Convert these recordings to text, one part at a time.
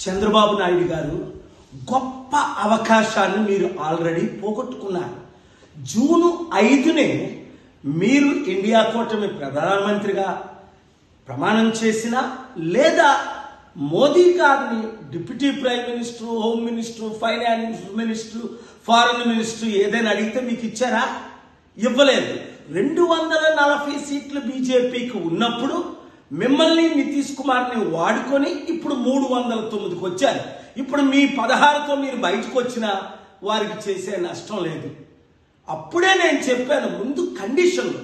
చంద్రబాబు నాయుడు గారు గొప్ప అవకాశాన్ని మీరు ఆల్రెడీ పోగొట్టుకున్నారు. జూన్ 5నే మీరు ఇండియా కూటమి ప్రధానమంత్రిగా ప్రమాణం చేసినా లేదా మోదీ గారిని deputy prime minister, home minister, finance minister, foreign minister ఏదైనా అడిగితే మీకు ఇచ్చారా? ఇవ్వలేదు. 240 సీట్లు బీజేపీకి ఉన్నప్పుడు మిమ్మల్ని నితీష్ కుమార్ని వాడుకొని ఇప్పుడు 309కి వచ్చారు. ఇప్పుడు మీ 16తో మీరు బయటకు వచ్చినా వారికి చేసే నష్టం లేదు. అప్పుడే నేను చెప్పాను, ముందు కండిషన్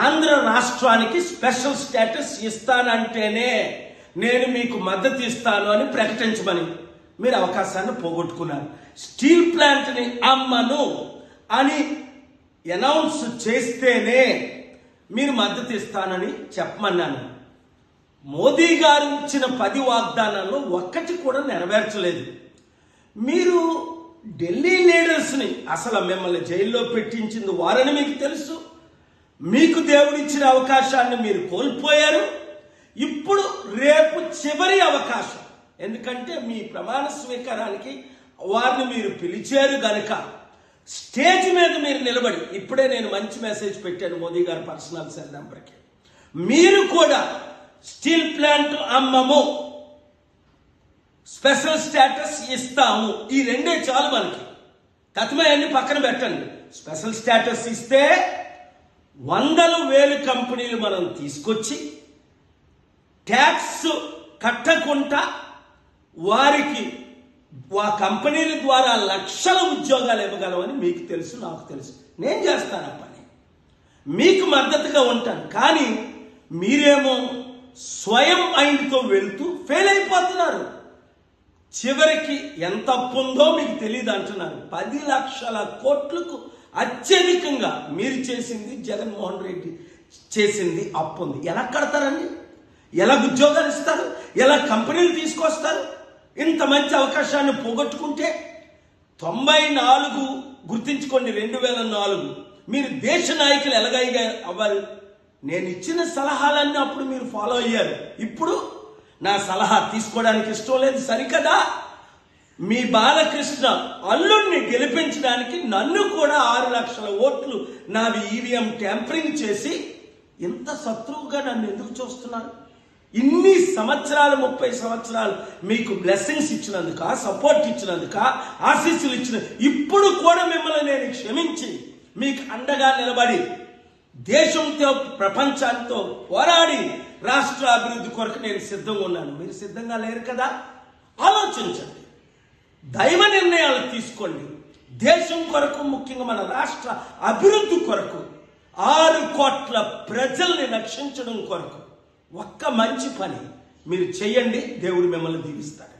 ఆంధ్ర రాష్ట్రానికి స్పెషల్ స్టేటస్ ఇస్తానంటేనే నేను మీకు మద్దతు ఇస్తాను అని ప్రకటించమని. మీరు అవకాశాన్ని పోగొట్టుకున్నారు. స్టీల్ ప్లాంట్ని అమ్మను అని అనౌన్స్ చేస్తేనే మీరు మద్దతు ఇస్తానని చెప్పమన్నాను. మోదీ గారు ఇచ్చిన 10 వాగ్దానాల్లో ఒక్కటి కూడా నెరవేర్చలేదు. మీరు ఢిల్లీ లీడర్స్ని అసలు మిమ్మల్ని జైల్లో పెట్టించింది వారని మీకు తెలుసు. మీకు దేవుడిచ్చిన అవకాశాన్ని మీరు కోల్పోయారు. ఇప్పుడు రేపు చివరి అవకాశం, ఎందుకంటే మీ ప్రమాణ స్వీకారానికి వారిని మీరు పిలిచారు గనుక స్టేజ్ మీద మీరు నిలబడి, ఇప్పుడే నేను మంచి మెసేజ్ పెట్టాను మోదీ గారి పర్సనల్ సెల్ నెంబర్కి, మీరు కూడా స్టీల్ ప్లాంట్ అమ్మము, స్పెషల్ స్టేటస్ ఇస్తాము, ఈ రెండే చాలు మనకి. తత్మయాన్ని పక్కన పెట్టండి. స్పెషల్ స్టేటస్ ఇస్తే 100,000 కంపెనీలు మనం తీసుకొచ్చి ట్యాక్స్ కట్టకుండా వారికి ఆ కంపెనీల ద్వారా లక్షల ఉద్యోగాలు ఇవ్వగలమని మీకు తెలుసు, నాకు తెలుసు. నేను చేస్తాను ఆ పని, మీకు మద్దతుగా ఉంటాను. కానీ మీరేమో స్వయం మైండ్తో వెళ్తూ ఫెయిల్ అయిపోతున్నారు. చివరికి ఎంత అప్పు ఉందో మీకు తెలియదు అంటున్నారు. 10 లక్షల కోట్లకు అత్యధికంగా మీరు చేసింది, జగన్మోహన్ రెడ్డి చేసింది అప్పు ఉంది. ఎలా కడతారండి? ఎలా ఉద్యోగాలు ఇస్తారు? ఎలా కంపెనీలు తీసుకొస్తారు? ఇంత మంచి అవకాశాన్ని పోగొట్టుకుంటే 94 గుర్తించుకోండి, 2004 మీరు దేశ నాయకులు ఎలాగైనా అవ్వాలి. నేను ఇచ్చిన సలహాలన్నీ అప్పుడు మీరు ఫాలో అయ్యారు. ఇప్పుడు నా సలహా తీసుకోవడానికి ఇష్టం లేదు సరికదా? మీ బాలకృష్ణ అల్లుడిని గెలిపించడానికి నన్ను కూడా 6 లక్షల ఓట్లు నావి ఈవీఎం ట్యాంపరింగ్ చేసి ఇంత శత్రువుగా నన్ను ఎందుకు చూస్తున్నారు? ఇన్ని సంవత్సరాలు, 30 సంవత్సరాలు మీకు బ్లెస్సింగ్స్ ఇచ్చినందుక, సపోర్ట్ ఇచ్చినందుక, ఆశీస్సులు ఇచ్చిన, ఇప్పుడు కూడా మిమ్మల్ని నేను క్షమించి మీకు అండగా నిలబడి దేశంతో ప్రపంచంతో పోరాడి రాష్ట్ర అభివృద్ధి కొరకు నేను సిద్ధంగా ఉన్నాను. మీరు సిద్ధంగా లేరు కదా? ఆలోచించండి, దైవ నిర్ణయాలు తీసుకోండి. దేశం కొరకు, ముఖ్యంగా మన రాష్ట్ర అభివృద్ధి కొరకు, 6 కోట్ల ప్రజల్ని రక్షించడం కొరకు ఒక్క మంచి పని మీరు చేయండి. దేవుడు మిమ్మల్ని దీవిస్తాడు.